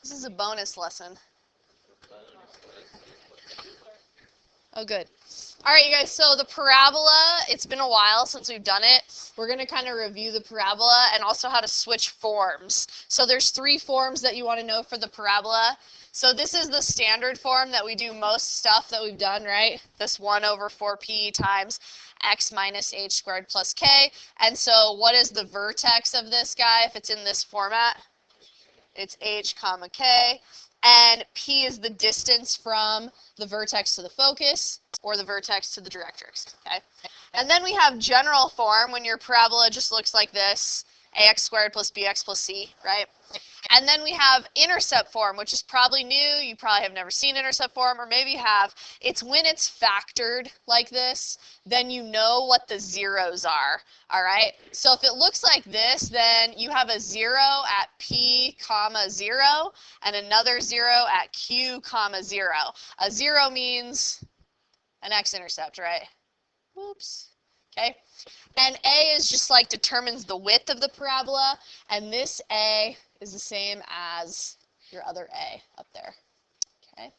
This is a bonus lesson. Oh, good. All right, you guys, so the parabola, it's been a while since we've done it. We're going to kind of review the parabola and also how to switch forms. So there's 3 forms that you want to know for the parabola. So this is the standard form that we do most stuff that we've done, right? This 1 over 4p times x minus h squared plus k. And so what is the vertex of this guy if it's in this format? It's h comma k. And p is the distance from the vertex to the focus, or the vertex to the directrix, okay? And then we have general form when your parabola just looks like this, ax squared plus bx plus c, right? And then we have intercept form, which is probably new. You probably have never seen intercept form, or maybe you have. It's when it's factored like this, then you know what the zeros are, all right? So if it looks like this, then you have a 0 at p comma 0 and another 0 at q comma 0. A 0 means an x-intercept, right? Whoops. Okay. And A is just like determines the width of the parabola, and this A is the same as your other A up there. Okay.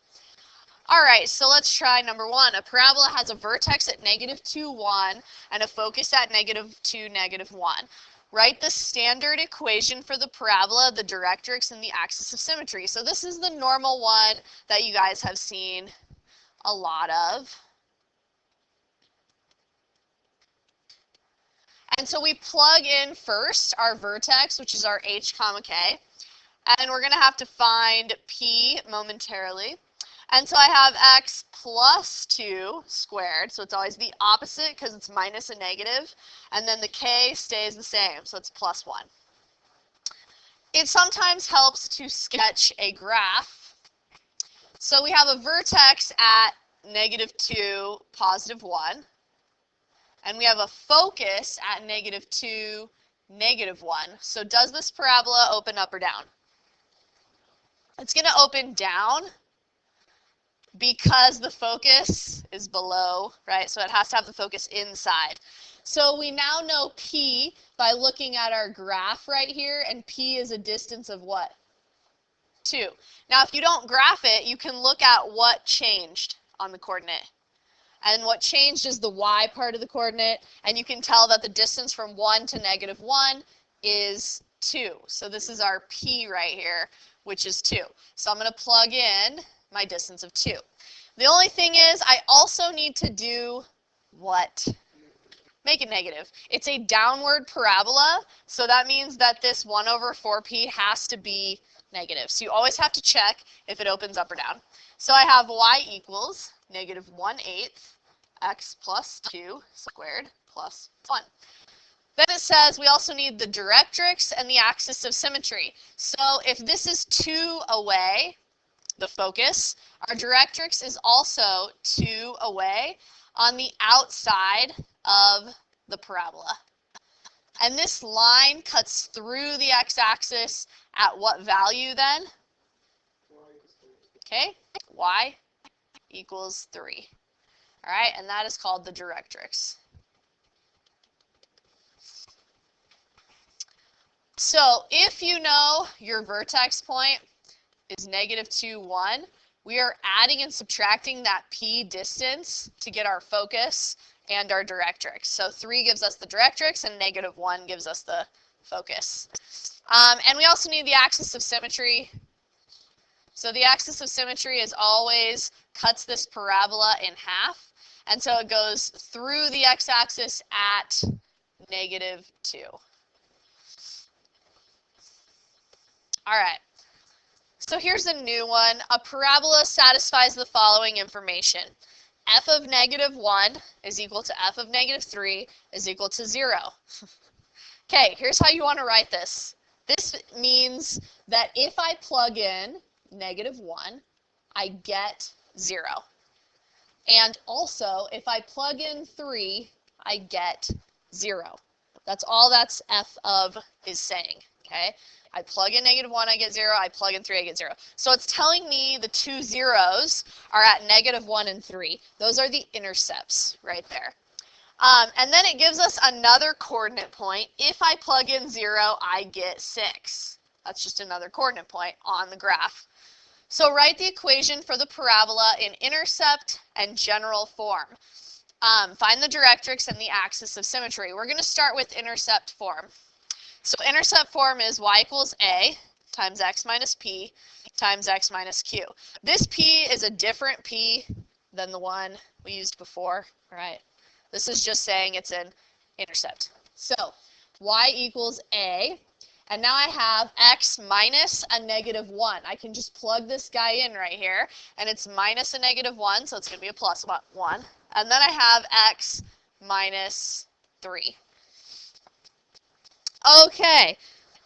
All right, so let's try number 1. A parabola has a vertex at -2, 1 and a focus at -2, -1. Write the standard equation for the parabola, the directrix, and the axis of symmetry. So this is the normal one that you guys have seen a lot of. And so we plug in first our vertex, which is our h comma k, and we're going to have to find p momentarily. And so I have x plus 2 squared, so it's always the opposite because it's minus a negative, and then the k stays the same, so it's plus 1. It sometimes helps to sketch a graph. So we have a vertex at -2, positive 1. And we have a focus at -2, -1. So does this parabola open up or down? It's going to open down because the focus is below, right? So it has to have the focus inside. So we now know P by looking at our graph right here, and P is a distance of what? 2. Now if you don't graph it, you can look at what changed on the coordinate. And what changed is the y part of the coordinate, and you can tell that the distance from 1 to -1 is 2. So this is our P right here, which is 2. So I'm going to plug in my distance of 2. The only thing is I also need to do what? Make it negative. It's a downward parabola, so that means that this 1 over 4p has to be negative. So you always have to check if it opens up or down. So I have y equals -1/8 x plus 2 squared plus 1. Then it says we also need the directrix and the axis of symmetry. So if this is 2 away, the focus, our directrix is also 2 away on the outside of the parabola. And this line cuts through the x-axis at what value then? Okay, y equals 3. All right, and that is called the directrix. So if you know your vertex point is -2, 1, we are adding and subtracting that p distance to get our focus and our directrix. So 3 gives us the directrix and -1 gives us the focus. And we also need the axis of symmetry. So the axis of symmetry is always cuts this parabola in half. And so it goes through the x-axis at -2. All right. So here's a new one. A parabola satisfies the following information. F of -1 is equal to f of -3 is equal to 0. Okay, here's how you want to write this. This means that if I plug in -1, I get 0. And also, if I plug in 3, I get 0. That's all that's f of is saying, okay? I plug in -1, I get 0. I plug in 3, I get 0. So it's telling me the 2 zeros are at -1 and 3. Those are the intercepts right there. And then it gives us another coordinate point. If I plug in 0, I get 6. That's just another coordinate point on the graph. So write the equation for the parabola in intercept and general form. Find the directrix and the axis of symmetry. We're going to start with intercept form. So intercept form is y equals a times x minus p times x minus q. This p is a different p than the one we used before, right? This is just saying it's an intercept. So y equals a, and now I have x minus a negative 1. I can just plug this guy in right here, and it's minus a negative 1, so it's going to be a plus 1. And then I have x minus 3. Okay,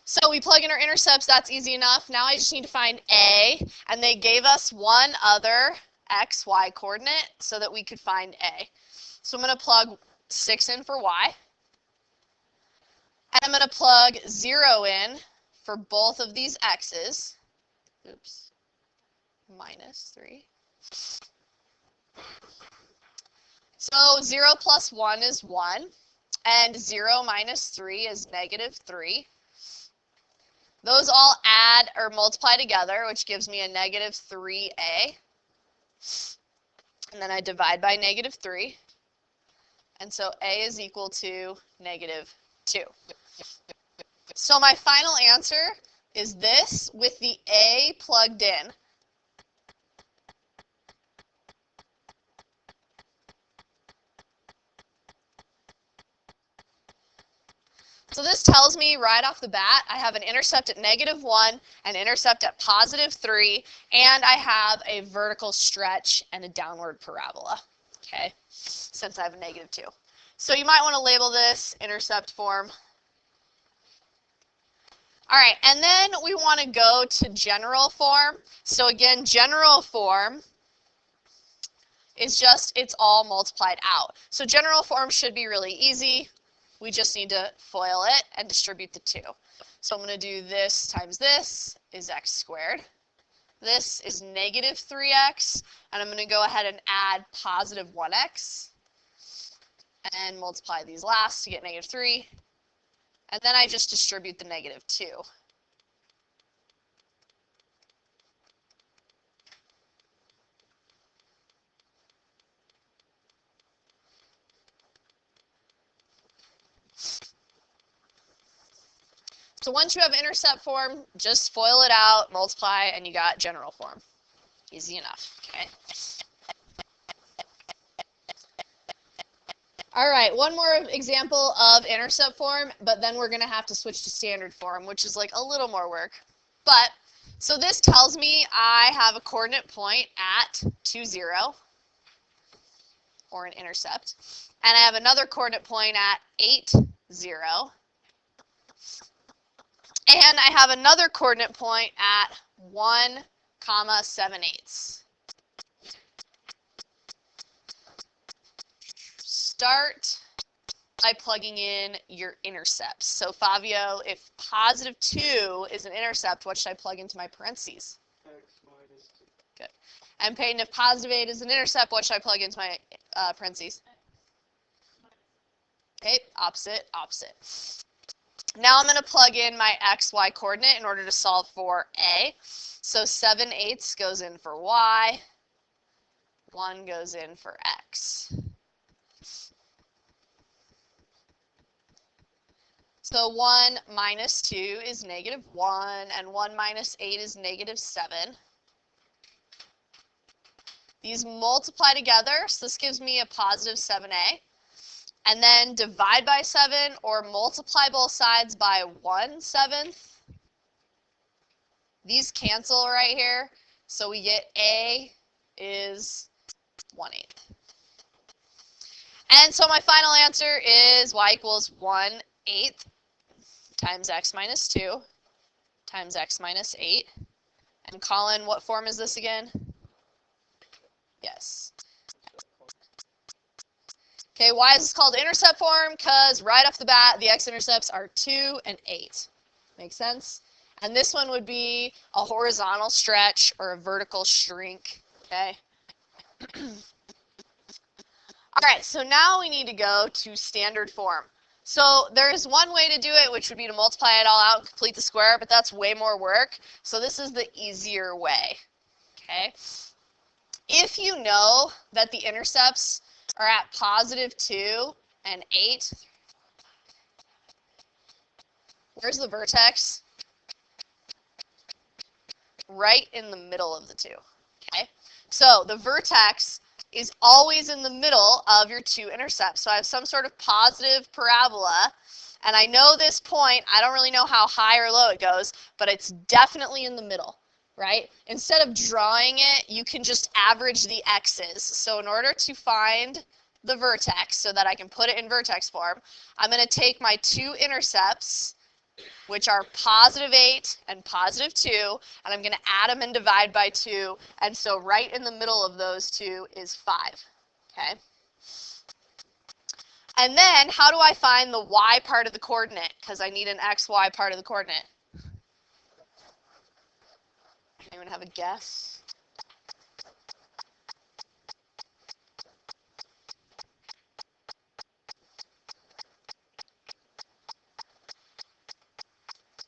so we plug in our intercepts. That's easy enough. Now I just need to find a, and they gave us one other x, y coordinate so that we could find a. So I'm going to plug 6 in for y. And I'm going to plug 0 in for both of these x's. Oops. Minus 3. So 0 plus 1 is 1. And 0 minus 3 is negative 3. Those all add or multiply together, which gives me a negative 3a. And then I divide by negative 3. And so a is equal to negative 2. So my final answer is this with the a plugged in. So this tells me right off the bat I have an intercept at negative 1, an intercept at positive 3, and I have a vertical stretch and a downward parabola, okay, since I have a negative 2. So you might want to label this intercept form. All right, and then we want to go to general form. So again, general form is just, it's all multiplied out. So general form should be really easy. We just need to FOIL it and distribute the 2. So I'm going to do this times this is x squared. This is negative 3x, and I'm going to go ahead and add positive 1x and multiply these last to get negative 3. And then I just distribute the negative 2. So once you have intercept form, just FOIL it out, multiply, and you got general form. Easy enough, okay? All right, one more example of intercept form, but then we're going to have to switch to standard form, which is like a little more work. But, so this tells me I have a coordinate point at 2, 0, or an intercept, and I have another coordinate point at 8, 0, and I have another coordinate point at 1, 7, 8. Start by plugging in your intercepts. So Fabio, if positive 2 is an intercept, what should I plug into my parentheses? X minus 2. Good. And Peyton, if positive 8 is an intercept, what should I plug into my parentheses? Okay, opposite, opposite. Now I'm going to plug in my x, y coordinate in order to solve for a. So 7 eighths goes in for y. 1 goes in for x. So 1 minus 2 is negative 1, and 1 minus 8 is negative 7. These multiply together, so this gives me a positive 7a. And then divide by 7 or multiply both sides by 1/7. These cancel right here, so we get a is 1/8. And so my final answer is y equals 1/8 times x minus 2 times x minus 8. And Colin, what form is this again? Yes. Okay, why is this called intercept form? Because right off the bat, the x-intercepts are 2 and 8. Make sense? And this one would be a horizontal stretch or a vertical shrink, okay? All right, so now we need to go to standard form. So there is one way to do it, which would be to multiply it all out and complete the square, but that's way more work. So this is the easier way, okay? If you know that the intercepts are at +2 and 8, where's the vertex? Right in the middle of the two, okay? So the vertex is always in the middle of your two intercepts. So I have some sort of positive parabola, and I know this point. I don't really know how high or low it goes, but it's definitely in the middle, right? Instead of drawing it, you can just average the x's. So in order to find the vertex so that I can put it in vertex form, I'm going to take my two intercepts, which are +8 and +2, and I'm going to add them and divide by 2, and so right in the middle of those two is 5, okay? And then, how do I find the y part of the coordinate? Because I need an xy part of the coordinate. Anyone have a guess?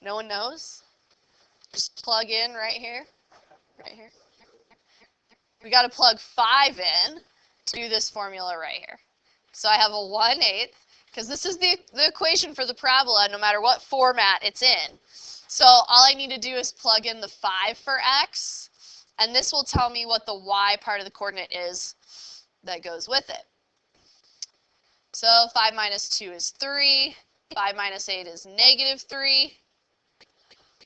No one knows? Just plug in right here. Right here. We got to plug 5 in to do this formula right here. So I have a 1/8, because this is the equation for the parabola no matter what format it's in. So all I need to do is plug in the 5 for x, and this will tell me what the y part of the coordinate is that goes with it. So 5 minus 2 is 3. 5 minus 8 is -3.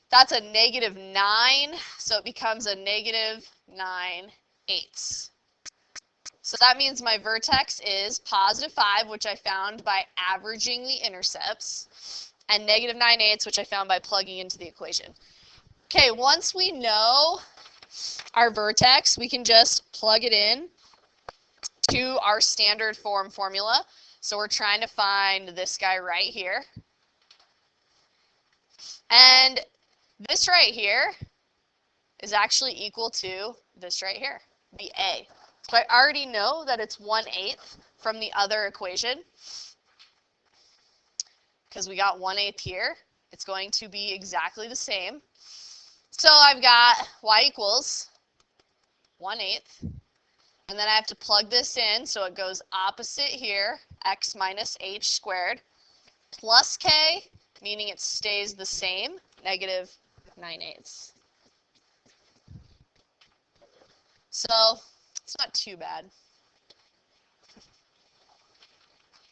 That's a -9, so it becomes a -9/8. So that means my vertex is +5, which I found by averaging the intercepts, and -9/8, which I found by plugging into the equation. Okay, once we know our vertex, we can just plug it in to our standard form formula. So we're trying to find this guy right here. And this right here is actually equal to this right here, the a. So I already know that it's 1/8 from the other equation, because we got 1/8 here. It's going to be exactly the same. So I've got y equals 1/8, and then I have to plug this in, so it goes opposite here, x minus h squared, plus k, meaning it stays the same, -9/8. So it's not too bad.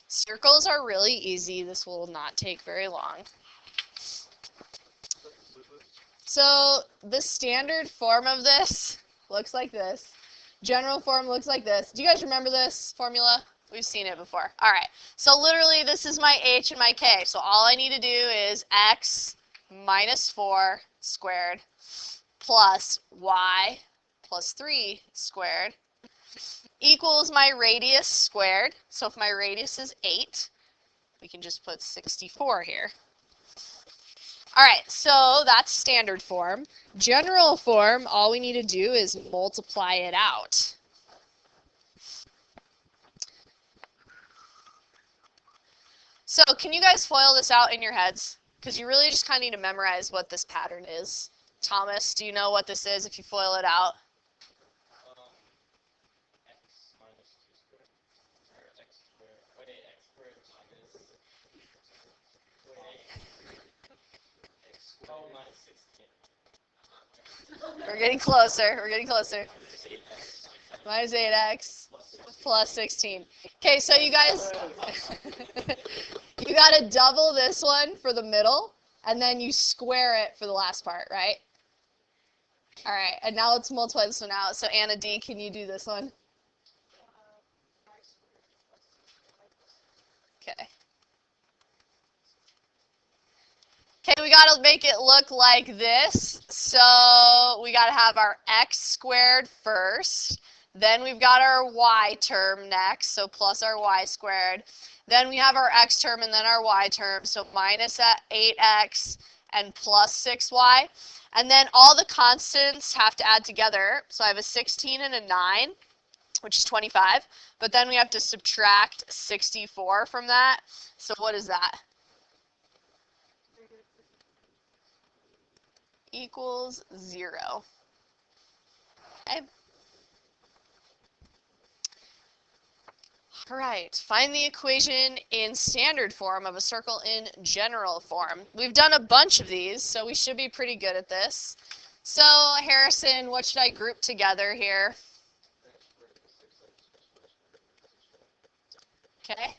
Circles are really easy. This will not take very long. So the standard form of this looks like this. General form looks like this. Do you guys remember this formula? We've seen it before. All right. So literally this is my h and my k. So all I need to do is x minus 4 squared plus y plus 3 squared equals my radius squared. So if my radius is 8, we can just put 64 here. All right, so that's standard form. General form, all we need to do is multiply it out. So can you guys FOIL this out in your heads? Because you really just kind of need to memorize what this pattern is. Thomas, do you know what this is if you FOIL it out? X minus 2 squared, or x squared, wait, x squared minus, x squared minus 16. We're getting closer. We're getting closer. Minus 8x plus 16. Okay, so you guys, you got to double this one for the middle, and then you square it for the last part, right? All right, and now let's multiply this one out. So Anna D, can you do this one? Okay. Okay, we got to make it look like this. So we got to have our x squared first. Then we've got our y term next, so plus our y squared. Then we have our x term and then our y term, so minus 8x and plus 6y. And then all the constants have to add together. So I have a 16 and a 9. which is 25. But then we have to subtract 64 from that. So what is that? Equals 0. Okay. All right, find the equation in standard form of a circle in general form. We've done a bunch of these, so we should be pretty good at this. So, Harrison, what should I group together here? Okay.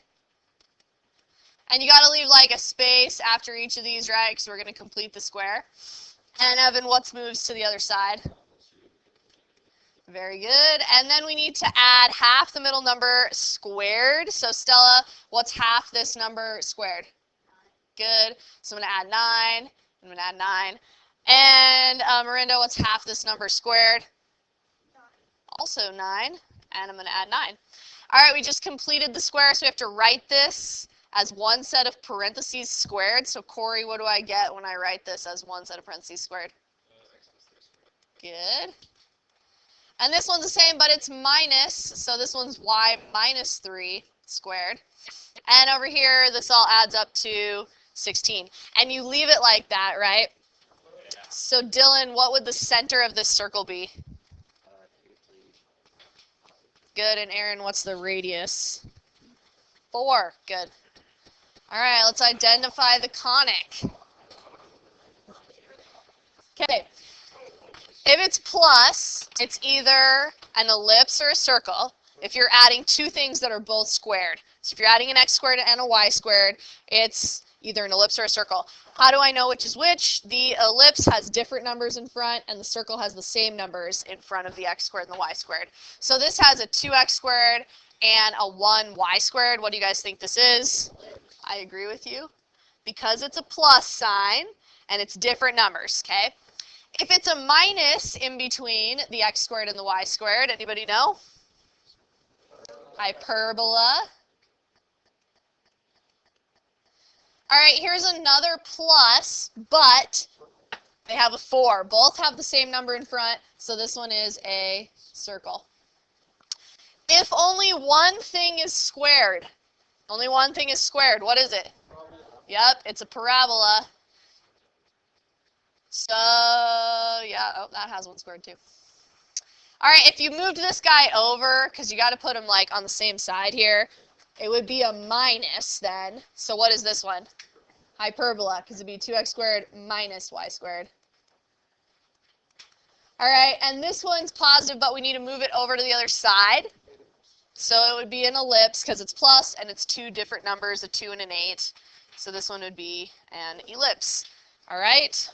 And you got to leave like a space after each of these, right? Because we're going to complete the square. And Evan, what's moves to the other side? Very good. And then we need to add half the middle number squared. So Stella, what's half this number squared? Good. So I'm going to add 9. I'm going to add 9. And Miranda, what's half this number squared? 9. Also 9. And I'm going to add 9. All right, we just completed the square, so we have to write this as one set of parentheses squared. So Corey, what do I get when I write this as one set of parentheses squared? Good. And this one's the same, but it's minus, so this one's y minus 3 squared. And over here, this all adds up to 16. And you leave it like that, right? Yeah. So Dylan, what would the center of this circle be? Good. And Aaron, what's the radius? 4. Good. All right, let's identify the conic. Okay. If it's plus, it's either an ellipse or a circle. If you're adding two things that are both squared. So if you're adding an x squared and a y squared, it's either an ellipse or a circle. How do I know which is which? The ellipse has different numbers in front, and the circle has the same numbers in front of the x squared and the y squared. So this has a 2x squared and a 1y squared. What do you guys think this is? I agree with you. Because it's a plus sign, and it's different numbers, okay? If it's a minus in between the x squared and the y squared, anybody know? Hyperbola. All right, here's another plus, but they have a 4. Both have the same number in front, so this one is a circle. If only one thing is squared, what is it? Yep, it's a parabola. So, yeah, oh, that has one squared too. All right, if you moved this guy over, because you got to put him like on the same side here, it would be a minus then. So what is this one? Hyperbola, because it'd be 2x squared minus y squared. All right, and this one's positive, but we need to move it over to the other side. So it would be an ellipse, because it's plus, and it's two different numbers, a 2 and an 8. So this one would be an ellipse. All right.